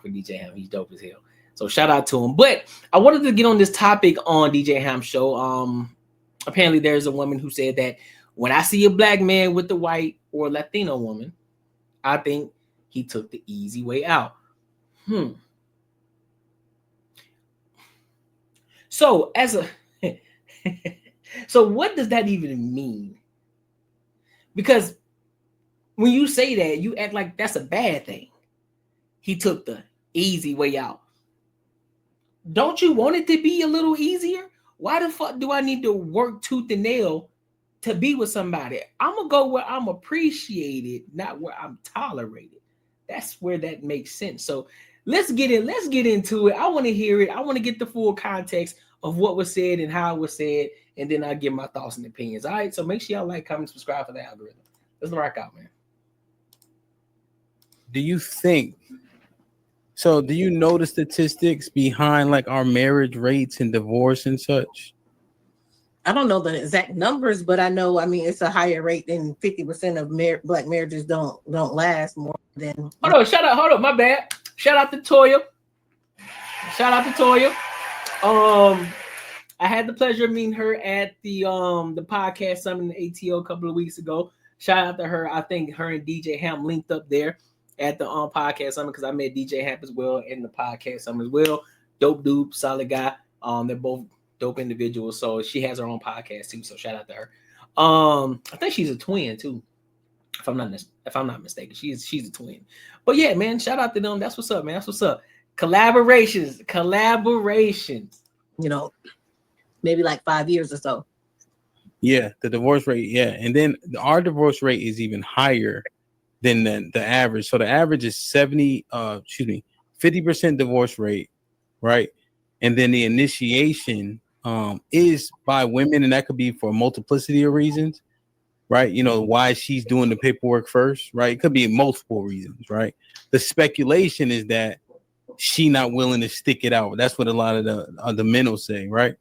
for DJ Hamp. He's dope as hell. So shout out to him. But I wanted to get on this topic on DJ Hamp show. Apparently there's a woman who said that when I see a black man with a white or Latino woman, I think he took the easy way out. So so what does that even mean? Because when you say that, you act like that's a bad thing. He took the easy way out. Don't you want it to be a little easier? Why the fuck do I need to work tooth and nail to be with somebody? I'm gonna go where I'm appreciated, not where I'm tolerated. That's where that makes sense. So let's get into it. I want to hear it. I want to get the full context of what was said and how it was said, and then I'll give my thoughts and opinions. All right, so make sure y'all like, comment, subscribe for the algorithm. Let's rock out, man. Do you know the statistics behind like our marriage rates and divorce and such? I don't know the exact numbers, but I know, it's a higher rate than 50% of black marriages don't last more than. Hold on, my bad. Shout out to Toya. I had the pleasure of meeting her at the podcast summit in the ATO a couple of weeks ago. Shout out to her. I think her and DJ Hamp linked up there at the podcast summit because I met DJ Hamp as well in the podcast summit as well. Dope dude, solid guy. They're both dope individuals. So she has her own podcast too. So shout out to her. I think she's a twin too. If I'm not mistaken, she's a twin. But yeah, man, shout out to them. That's what's up, man. That's what's up. Collaborations. Maybe like 5 years or so. Yeah, the divorce rate. Yeah, and then our divorce rate is even higher than the average. So the average is 50% divorce rate, right? And then the initiation is by women, and that could be for a multiplicity of reasons, right? Why she's doing the paperwork first, right? It could be multiple reasons, right? The speculation is that she not willing to stick it out. That's what a lot of the men will say, right?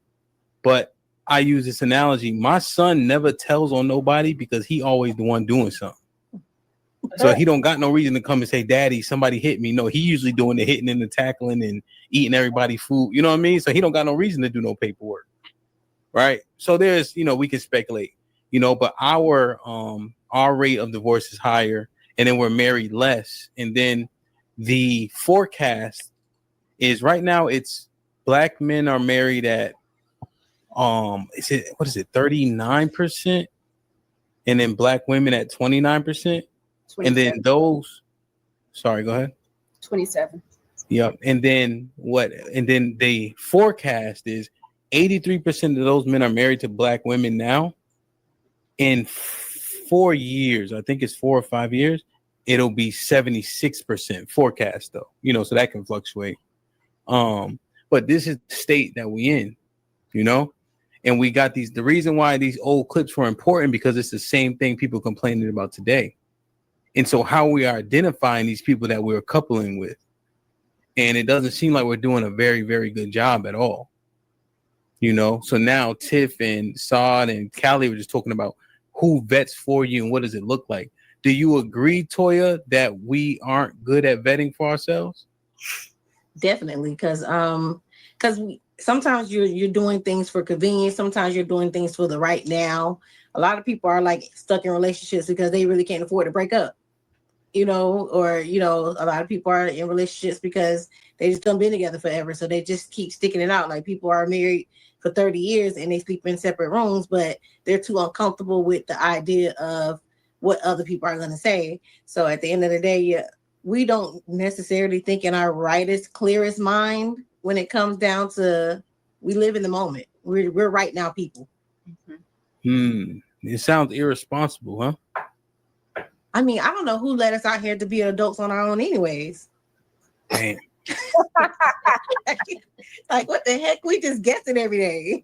But I use this analogy. My son never tells on nobody because he always the one doing something. So he don't got no reason to come and say, Daddy, somebody hit me. No, he usually doing the hitting and the tackling and eating everybody's food. You know what I mean? So he don't got no reason to do no paperwork. Right. So there's, we can speculate, but our rate of divorce is higher, and then we're married less. And then the forecast is right now it's black men are married at is it 39%, and then black women at 29%, and then sorry, go ahead. 27. Yep. And then the forecast is 83% of those men are married to black women now. In 4 years, I think it's 4 or 5 years, it'll be 76% forecast though, so that can fluctuate. But this is the state that we in, and we got the reason why these old clips were important because it's the same thing people complaining about today. And so how we are identifying these people that we're coupling with, and it doesn't seem like we're doing a very, very good job at all. So now Tiff and Saad and Callie were just talking about who vets for you and what does it look like. Do you agree, Toya, that we aren't good at vetting for ourselves? Definitely, because sometimes you're doing things for convenience. Sometimes you're doing things for the right now. A lot of people are like stuck in relationships because they really can't afford to break up, or a lot of people are in relationships because they just done been together forever. So they just keep sticking it out. Like people are married for 30 years and they sleep in separate rooms, but they're too uncomfortable with the idea of what other people are going to say. So at the end of the day, we don't necessarily think in our rightest, clearest mind when it comes down to we live in the moment. We're right now people. It sounds irresponsible, huh? I don't know who let us out here to be adults on our own anyways. Damn. Like what the heck? We just guessing every day.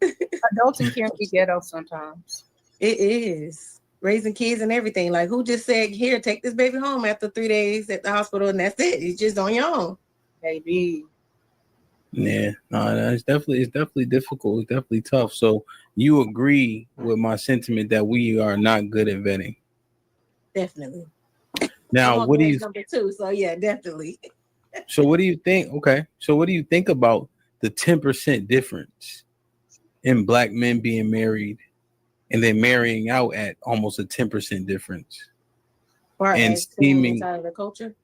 Adulting can be ghetto sometimes. It is. Raising kids and everything. Like who just said, here, take this baby home after 3 days at the hospital and that's it. It's just on your own. Baby. Yeah, no, it's definitely difficult. It's definitely tough. So you agree with my sentiment that we are not good at vetting? Definitely. Now, what do you? Number 2, so yeah, definitely. So what do you think? Okay, so what do you think about the 10% difference in black men being married and then marrying out at almost a 10% difference? Or And as staying seeming, inside of the culture.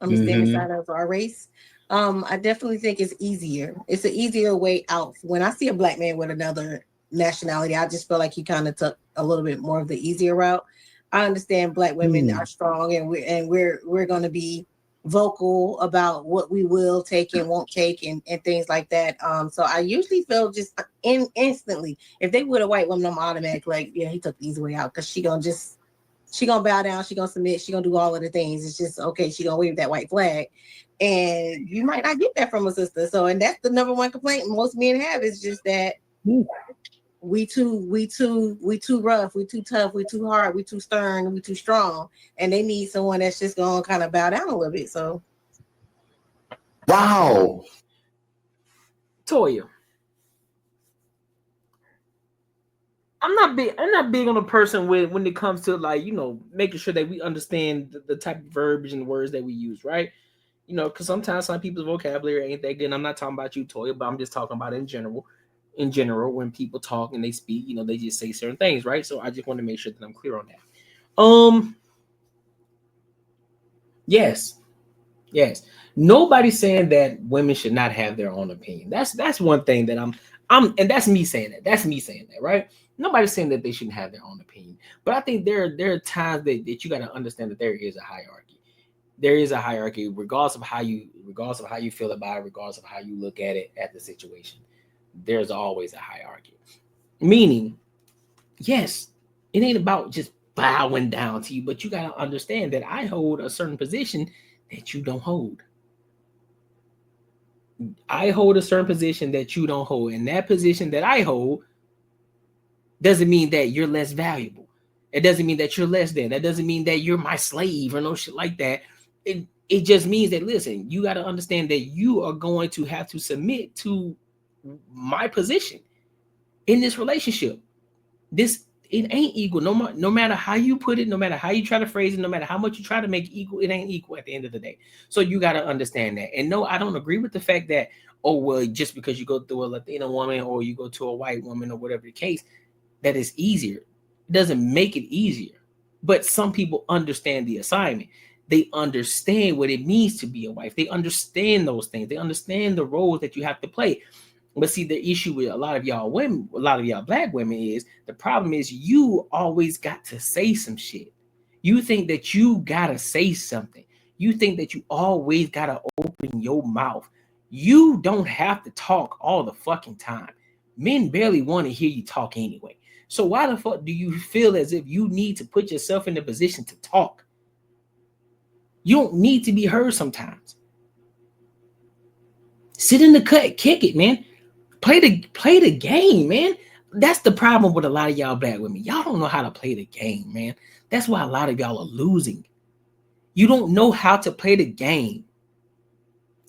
Staying inside of our race. I definitely think it's easier. It's an easier way out. When I see a black man with another nationality, I just feel like he kind of took a little bit more of the easier route. I understand black women are strong, and we're going to be vocal about what we will take and won't take, and things like that. So I usually feel just instantly, if they with a white woman, I'm automatic like, yeah, he took the easy way out, because she gonna bow down, she gonna submit, she gonna do all of the things. It's just okay, she gonna wave that white flag. And you might not get that from a sister. So, and that's the number one complaint most men have, is just that we too rough, we too tough, we too hard, we too stern, we too strong. And they need someone that's just gonna kind of bow down a little bit. So wow. Toya, I'm not big on a person when it comes to, like, you know, making sure that we understand the type of verbiage and words that we use, right? You know, because sometimes some people's vocabulary ain't that good. And I'm not talking about you, Toya, but I'm just talking about in general. In general, when people talk and they speak, you know, they just say certain things, right? So I just want to make sure that I'm clear on that. Yes. Nobody's saying that women should not have their own opinion. That's one thing that I'm and that's me saying that. That's me saying that, right? Nobody's saying that they shouldn't have their own opinion. But I think there are times that you got to understand that there is a hierarchy. There is a hierarchy, regardless of how you feel about it, regardless of how you look at it, at the situation. There's always a hierarchy. Meaning, yes, it ain't about just bowing down to you, but you got to understand that I hold a certain position that you don't hold. I hold a certain position that you don't hold. And that position that I hold doesn't mean that you're less valuable. It doesn't mean that you're less than. That doesn't mean that you're my slave or no shit like that. It just means that, listen, you got to understand that you are going to have to submit to my position in this relationship. It ain't equal. No matter how you put it, no matter how you try to phrase it, no matter how much you try to make it equal, it ain't equal at the end of the day. So you got to understand that. And no, I don't agree with the fact that, oh, well, just because you go through a Latina woman or you go to a white woman or whatever the case, that is easier. It doesn't make it easier. But some people understand the assignment. They understand what it means to be a wife. They understand those things. They understand the roles that you have to play. But see, the issue with a lot of y'all women, a lot of y'all black women, is the problem is you always got to say some shit. You think that you gotta say something. You think that you always gotta open your mouth. You don't have to talk all the fucking time. Men barely want to hear you talk anyway. So why the fuck do you feel as if you need to put yourself in the position to talk? You don't need to be heard sometimes. Sit in the cut, kick it, man. Play the game, man. That's the problem with a lot of y'all black women. Y'all don't know how to play the game, man. That's why a lot of y'all are losing. You don't know how to play the game.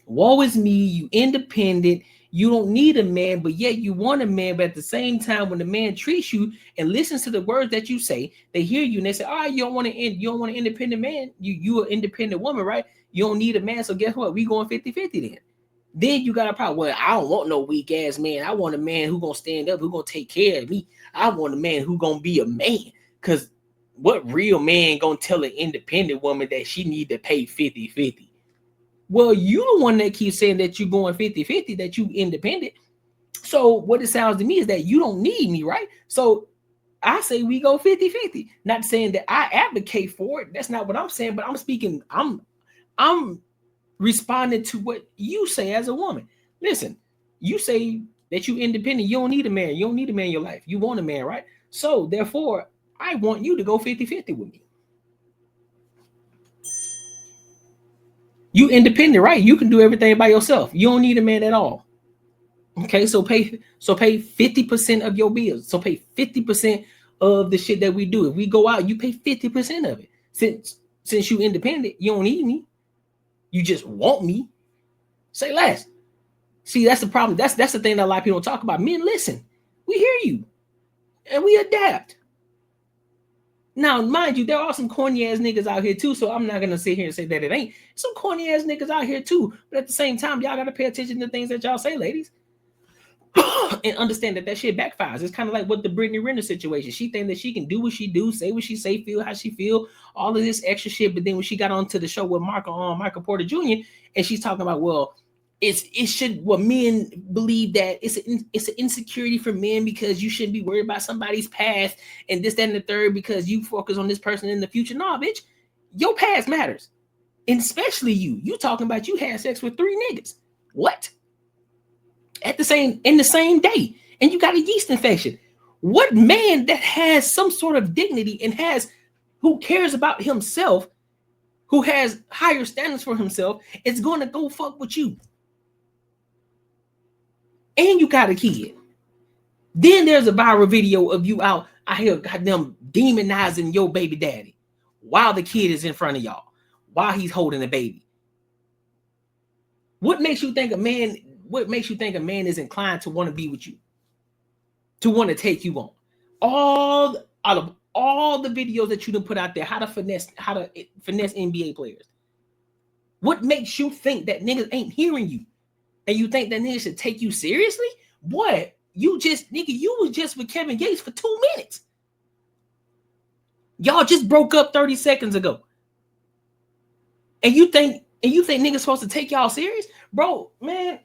Woe is me, you independent. You don't need a man, but yet you want a man. But at the same time, when the man treats you and listens to the words that you say, they hear you and they say, "Oh, you don't want an independent man. You an independent woman, right? You don't need a man. So guess what? We going 50-50 then." Then you got a problem. Well, I don't want no weak ass man. I want a man who gonna stand up, who gonna take care of me. I want a man who gonna be a man. Cause what real man gonna tell an independent woman that she need to pay 50-50? Well, you the one that keeps saying that you going 50-50, that you independent. So what it sounds to me is that you don't need me, right? So I say we go 50-50. Not saying that I advocate for it. That's not what I'm saying, but I'm speaking, I'm responding to what you say as a woman. Listen, you say that you independent. You don't need a man. You don't need a man in your life. You want a man, right? So therefore, I want you to go 50-50 with me. You independent, right? You can do everything by yourself. You don't need a man at all. Okay, so pay 50% of your bills. So pay 50% of the shit that we do. If we go out, you pay 50% of it. Since you independent, you don't need me. You just want me. Say less. See, that's the problem. That's the thing that a lot of people don't talk about. Men, listen. We hear you. And we adapt. Now, mind you, there are some corny ass niggas out here too, so I'm not gonna sit here and say that it ain't. Some corny ass niggas out here too, but at the same time, y'all gotta pay attention to things that y'all say, ladies, and understand that shit backfires. It's kind of like what the Brittany Renner situation. She think that she can do what she do, say what she say, feel how she feel, all of this extra shit. But then when she got onto the show with Michael Porter Jr., and she's talking about, well, men believe that it's an insecurity for men because you shouldn't be worried about somebody's past and this, that, and the third because you focus on this person in the future. Nah, bitch, your past matters. And especially you talking about you had sex with 3 niggas. What? In the same day, and you got a yeast infection. What man that has some sort of dignity and who cares about himself, who has higher standards for himself, is going to go fuck with you? And you got a kid. Then there's a viral video of you out here goddamn demonizing your baby daddy while the kid is in front of y'all, while he's holding the baby. What makes you think a man is inclined to want to be with you, to want to take you on? Out of all the videos that you done put out there, how to finesse NBA players. What makes you think that niggas ain't hearing you? And you think that niggas should take you seriously? Boy, you was just with Kevin Gates for 2 minutes. Y'all just broke up 30 seconds ago. And you think niggas supposed to take y'all serious? Bro, man,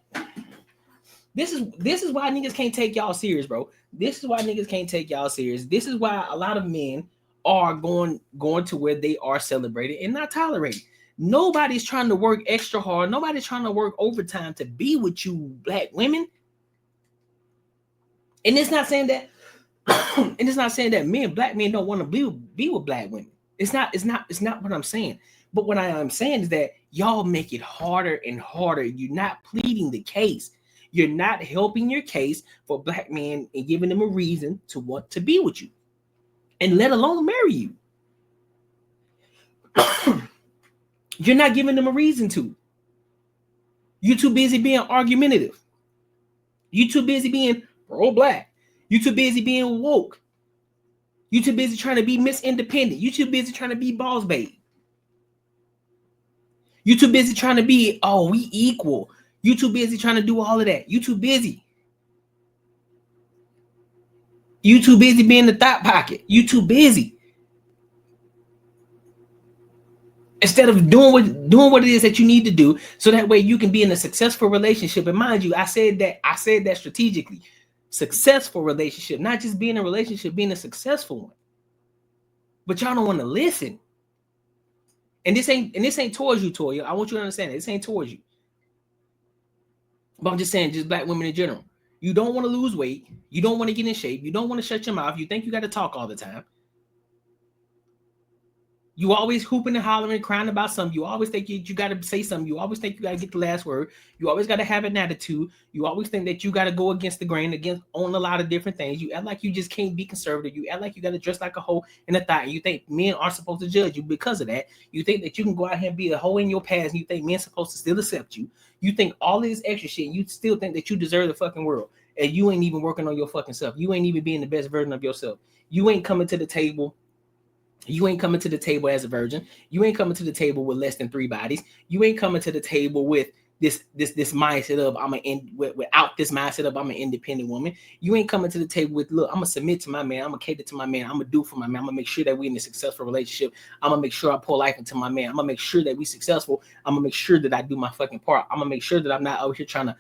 this is why niggas can't take y'all serious, bro. This is why niggas can't take y'all serious. This is why a lot of men are going to where they are celebrated and not tolerated. Nobody's trying to work extra hard. Nobody's trying to work overtime to be with you, black women. And it's not saying that black men don't want to be with black women. It's not what I'm saying. But what I am saying is that y'all make it harder and harder. You're not pleading the case. You're not helping your case for black men and giving them a reason to want to be with you, and let alone marry you. You're not giving them a reason to. You're too busy being argumentative. You're too busy being pro-black. You're too busy being woke. You're too busy trying to be Miss Independent. You're too busy trying to be boss babe. You're too busy trying to be, we equal. You're too busy trying to do all of that. You're too busy. You're too busy being the thought pocket. You're too busy. Instead of doing what it is that you need to do, so that way you can be in a successful relationship. And mind you, I said that strategically. Successful relationship, not just being in a relationship, being a successful one. But y'all don't want to listen. And this ain't towards you, Toya. I want you to understand this ain't towards you. But I'm just saying, just black women in general. You don't want to lose weight. You don't want to get in shape. You don't want to shut your mouth. You think you got to talk all the time. You always hooping and hollering, crying about something. You always think you got to say something. You always think you got to get the last word. You always got to have an attitude. You always think that you got to go against the grain, on a lot of different things. You act like you just can't be conservative. You act like you got to dress like a hoe in a thigh. You think men aren't supposed to judge you because of that. You think that you can go out here and be a hoe in your past, and you think men supposed to still accept you. You think all this extra shit, and you still think that you deserve the fucking world. And you ain't even working on your fucking self. You ain't even being the best version of yourself. You ain't coming to the table. You ain't coming to the table as a virgin. You ain't coming to the table with less than 3 bodies. You ain't coming to the table with this mindset of without this mindset of I'm an independent woman. You ain't coming to the table with, look, I'm gonna submit to my man. I'm gonna cater to my man. I'm gonna do for my man. I'm gonna make sure that we're in a successful relationship. I'm gonna make sure I pour life into my man. I'm gonna make sure that we successful. I'm gonna make sure that I do my fucking part. I'm gonna make sure that I'm not out here trying to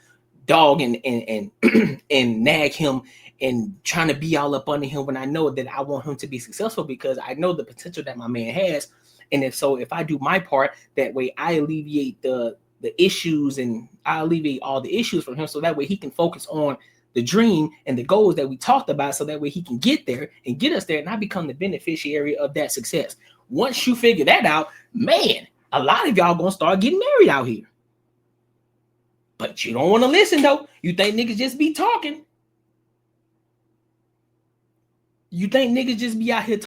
dog and and nag him and trying to be all up under him when I know that I want him to be successful, because I know the potential that my man has. And if I do my part, that way I alleviate the issues, and I alleviate all the issues from him, so that way he can focus on the dream and the goals that we talked about, so that way he can get there and get us there, and I become the beneficiary of that success. Once you figure that out, man, a lot of y'all gonna start getting married out here. But you don't want to listen, though. You think niggas just be talking. You think niggas just be out here